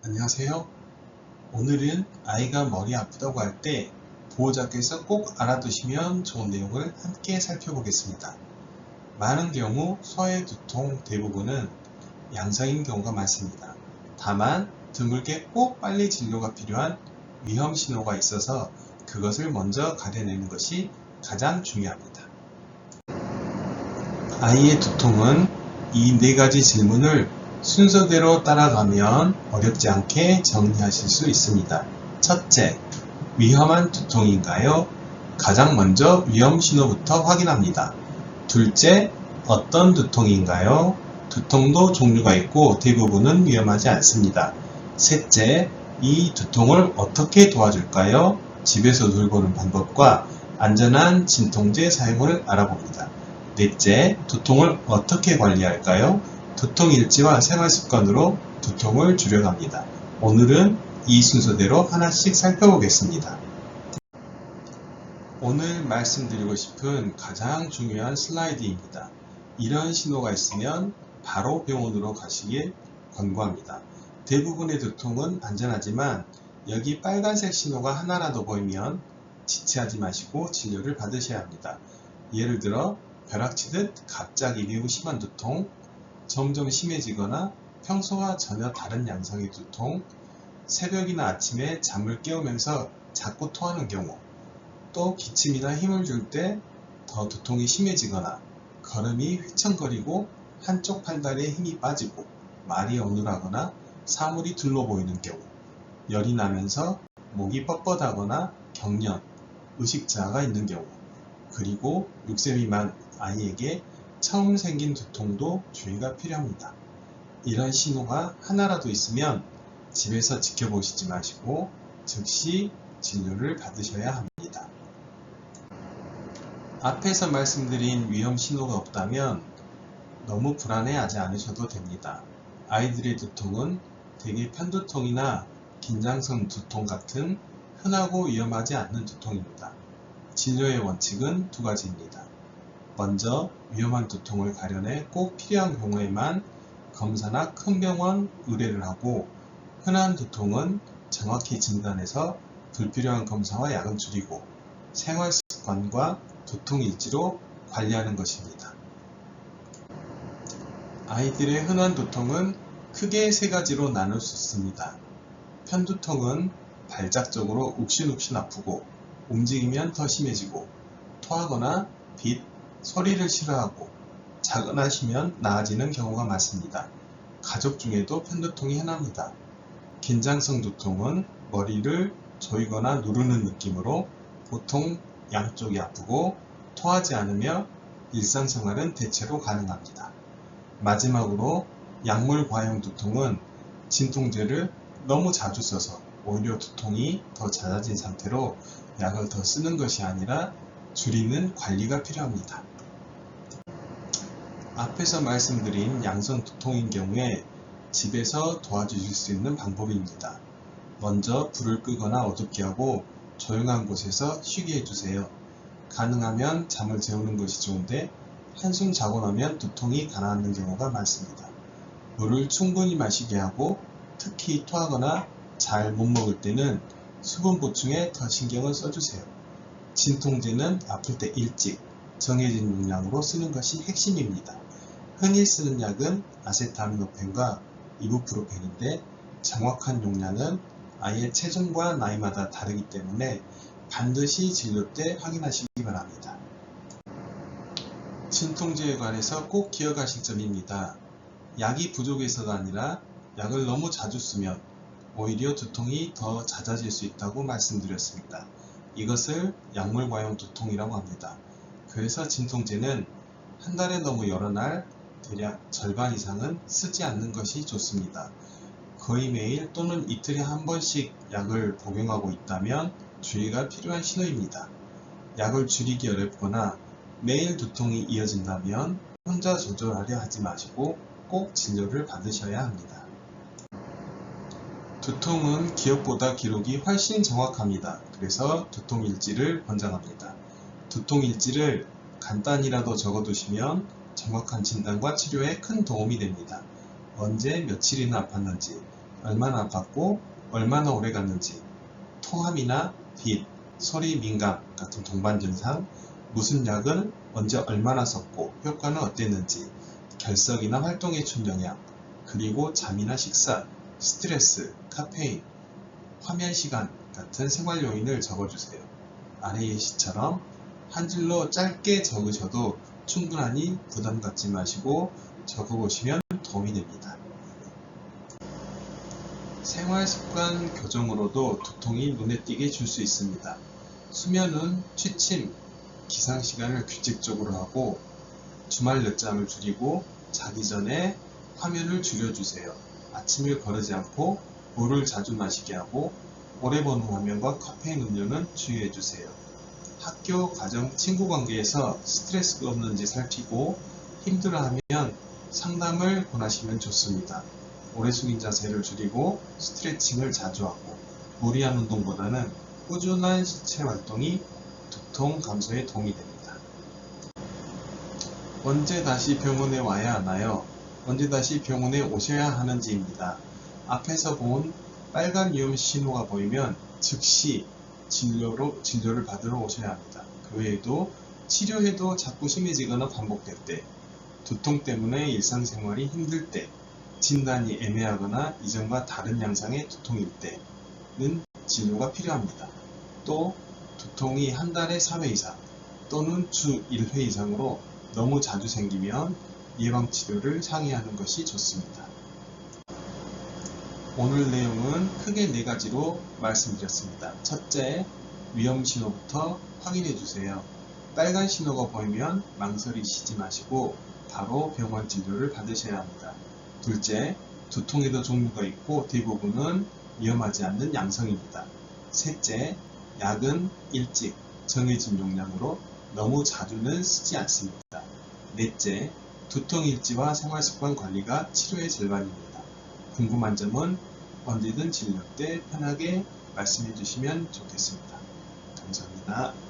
안녕하세요. 오늘은 아이가 머리 아프다고 할 때 보호자께서 꼭 알아두시면 좋은 내용을 함께 살펴보겠습니다. 많은 경우 소아의 두통 대부분은 양성인 경우가 많습니다. 다만 드물게 꼭 빨리 진료가 필요한 위험 신호가 있어서 그것을 먼저 가려내는 것이 가장 중요합니다. 아이의 두통은 이 네 가지 질문을 순서대로 따라가면 어렵지 않게 정리하실 수 있습니다. 첫째, 위험한 두통인가요? 가장 먼저 위험 신호부터 확인합니다. 둘째, 어떤 두통인가요? 두통도 종류가 있고 대부분은 위험하지 않습니다. 셋째, 이 두통을 어떻게 도와줄까요? 집에서 돌보는 방법과 안전한 진통제 사용을 알아봅니다. 넷째, 두통을 어떻게 관리할까요? 두통 일지와 생활습관으로 두통을 줄여갑니다. 오늘은 이 순서대로 하나씩 살펴보겠습니다. 오늘 말씀드리고 싶은 가장 중요한 슬라이드입니다. 이런 신호가 있으면 바로 병원으로 가시길 권고합니다. 대부분의 두통은 안전하지만 여기 빨간색 신호가 하나라도 보이면 지체하지 마시고 진료를 받으셔야 합니다. 예를 들어 벼락치듯 갑자기 매우 심한 두통, 점점 심해지거나 평소와 전혀 다른 양상의 두통, 새벽이나 아침에 잠을 깨우면서 자꾸 토하는 경우, 또 기침이나 힘을 줄 때 더 두통이 심해지거나 걸음이 휘청거리고 한쪽 팔다리에 힘이 빠지고 말이 어눌하거나 사물이 둘러 보이는 경우, 열이 나면서 목이 뻣뻣하거나 경련, 의식자가 있는 경우, 그리고 6세 미만 아이에게 처음 생긴 두통도 주의가 필요합니다. 이런 신호가 하나라도 있으면 집에서 지켜보시지 마시고 즉시 진료를 받으셔야 합니다. 앞에서 말씀드린 위험 신호가 없다면 너무 불안해하지 않으셔도 됩니다. 아이들의 두통은 대개 편두통이나 긴장성 두통 같은 흔하고 위험하지 않는 두통입니다. 진료의 원칙은 두 가지입니다. 먼저 위험한 두통을 가려내 꼭 필요한 경우에만 검사나 큰 병원 의뢰를 하고, 흔한 두통은 정확히 진단해서 불필요한 검사와 약은 줄이고 생활 습관과 두통 일지로 관리하는 것입니다. 아이들의 흔한 두통은 크게 세 가지로 나눌 수 있습니다. 편두통은 발작적으로 욱신욱신 아프고 움직이면 더 심해지고 토하거나 빛, 소리를 싫어하고 자근하시면 나아지는 경우가 많습니다. 가족 중에도 편두통이 흔합니다. 긴장성 두통은 머리를 조이거나 누르는 느낌으로 보통 양쪽이 아프고 토하지 않으며 일상생활은 대체로 가능합니다. 마지막으로 약물 과용 두통은 진통제를 너무 자주 써서 오히려 두통이 더 잦아진 상태로 약을 더 쓰는 것이 아니라 줄이는 관리가 필요합니다. 앞에서 말씀드린 양성 두통인 경우에 집에서 도와주실 수 있는 방법입니다. 먼저 불을 끄거나 어둡게 하고 조용한 곳에서 쉬게 해주세요. 가능하면 잠을 재우는 것이 좋은데 한숨 자고 나면 두통이 가라앉는 경우가 많습니다. 물을 충분히 마시게 하고 특히 토하거나 잘 못 먹을 때는 수분 보충에 더 신경을 써주세요. 진통제는 아플 때 일찍 정해진 용량으로 쓰는 것이 핵심입니다. 흔히 쓰는 약은 아세타미노펜과 이부프로펜인데 정확한 용량은 아이의 체중과 나이마다 다르기 때문에 반드시 진료 때 확인하시기 바랍니다. 진통제에 관해서 꼭 기억하실 점입니다. 약이 부족해서가 아니라 약을 너무 자주 쓰면 오히려 두통이 더 잦아질 수 있다고 말씀드렸습니다. 이것을 약물 과용 두통이라고 합니다. 그래서 진통제는 한 달에 너무 여러 날, 대략 절반 이상은 쓰지 않는 것이 좋습니다. 거의 매일 또는 이틀에 한 번씩 약을 복용하고 있다면 주의가 필요한 신호입니다. 약을 줄이기 어렵거나 매일 두통이 이어진다면 혼자 조절하려 하지 마시고 꼭 진료를 받으셔야 합니다. 두통은 기억보다 기록이 훨씬 정확합니다. 그래서 두통 일지를 권장합니다. 두통 일지를 간단히라도 적어두시면 정확한 진단과 치료에 큰 도움이 됩니다. 언제 며칠이나 아팠는지, 얼마나 아팠고 얼마나 오래 갔는지, 토함이나 빗, 소리 민감 같은 동반 증상, 무슨 약을 언제 얼마나 썼고 효과는 어땠는지, 결석이나 활동에 준 영향, 그리고 잠이나 식사, 스트레스, 카페인, 화면 시간 같은 생활 요인을 적어주세요. 아래 예시처럼 한 줄로 짧게 적으셔도 충분하니 부담 갖지 마시고 적어보시면 도움이 됩니다. 생활습관 교정으로도 두통이 눈에 띄게 줄 수 있습니다. 수면은 취침, 기상시간을 규칙적으로 하고 주말 늦잠을 줄이고 자기 전에 화면을 줄여주세요. 아침을 거르지 않고 물을 자주 마시게 하고 오래 보는 화면과 카페인 음료는 주의해주세요. 학교, 가정, 친구 관계에서 스트레스가 없는지 살피고 힘들어하면 상담을 권하시면 좋습니다. 오래 숙인 자세를 줄이고 스트레칭을 자주 하고 무리한 운동보다는 꾸준한 신체 활동이 두통 감소에 도움이 됩니다. 언제 다시 병원에 와야 하나요? 언제 다시 병원에 오셔야 하는지입니다. 앞에서 본 빨간 위험 신호가 보이면 즉시 진료를 받으러 오셔야 합니다. 그 외에도 치료해도 자꾸 심해지거나 반복될 때, 두통 때문에 일상생활이 힘들 때, 진단이 애매하거나 이전과 다른 양상의 두통일 때는 진료가 필요합니다. 또 두통이 한 달에 4회 이상 또는 주 1회 이상으로 너무 자주 생기면 예방치료를 상의하는 것이 좋습니다. 오늘 내용은 크게 4가지로 말씀드렸습니다. 첫째, 위험 신호부터 확인해 주세요. 빨간 신호가 보이면 망설이시지 마시고 바로 병원 진료를 받으셔야 합니다. 둘째, 두통에도 종류가 있고 대부분은 위험하지 않는 양성입니다. 셋째, 약은 일찍 정해진 용량으로 너무 자주는 쓰지 않습니다. 넷째, 두통 일지와 생활습관 관리가 치료의 절반입니다. 궁금한 점은 언제든 진료 때 편하게 말씀해 주시면 좋겠습니다. 감사합니다.